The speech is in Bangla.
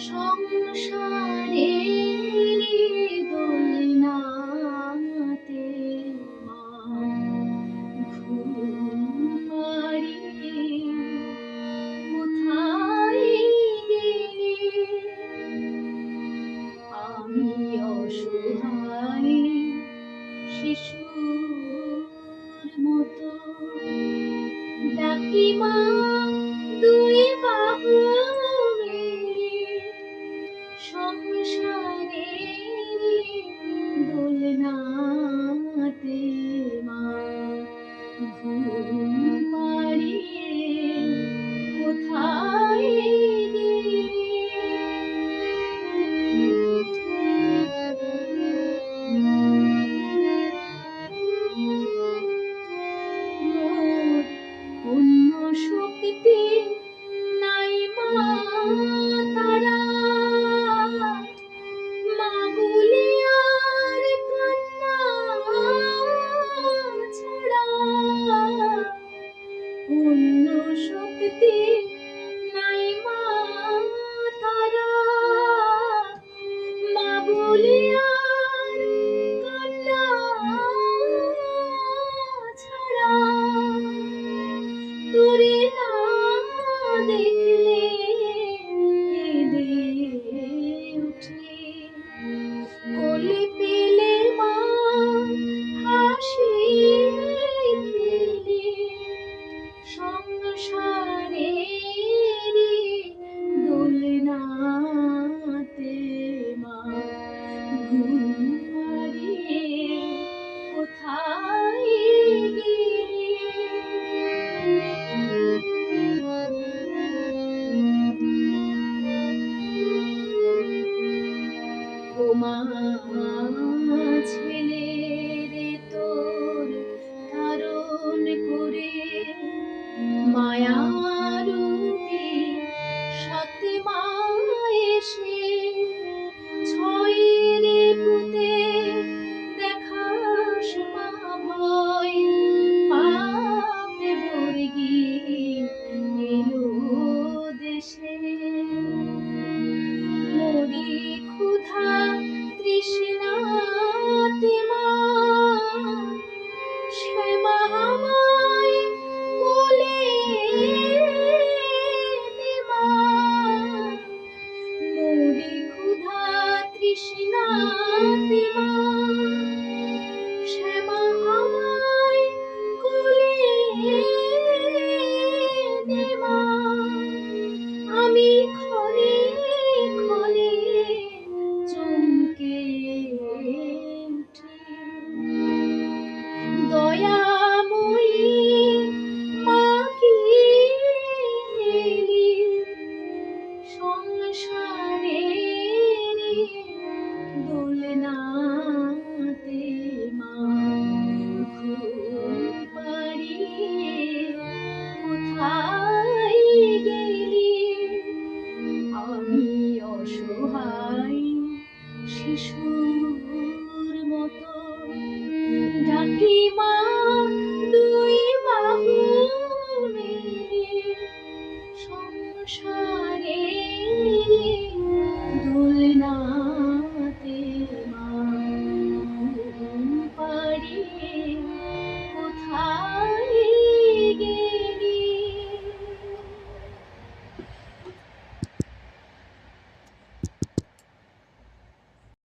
সংসারের দোলনাতে মা ঘুম পাড়িয়ে কোথায় গেলে? আমি অসহায় শিশুর মতো ডাকি মা দুই বাহু মেলে। সংসারের দোলনাতে মা ঘুম পাড়িয়ে কোথায় গেলে? মোর অন্য শক্তি নাই মা তারা, মা বলে আর কান্না ছাড়া। অন্য শক্তি নাই মা তারা, মা বলে আর কান্না ছাড়া। তোরে না দেখলে কেঁদে উঠি, কোলে পেলে মা হাসি খেলে। সংসারের দোলনাতে মা ঘুম পাড়িয়ে কোথায় গেলে? ও মা ছেলেরে তোর ধারণ করে মায়ারূপী সৎ মা এসে ছয়ের পুঁতে দেখাস মা ভয়। পাপে বর্গি এলো দেশে, মরি ক্ষুধা তৃষ্ণাতে মা। শ্যামা আমায় কোলে নে মা, মরি ক্ষুধা তৃষ্ণাতে মা। শ্যামা আমায় কোলে নে মা। আমি ক্ষণে ক্ষণে চমকে উঠি, দয়াময়ী মা কি এলি? সংসারের দোলনাতে মা ঘুম পাড়িয়ে কোথায় গেলি? আমি অসহায় শিশুর মতো ডাকি মা দুই বাহু মেলে। সংসার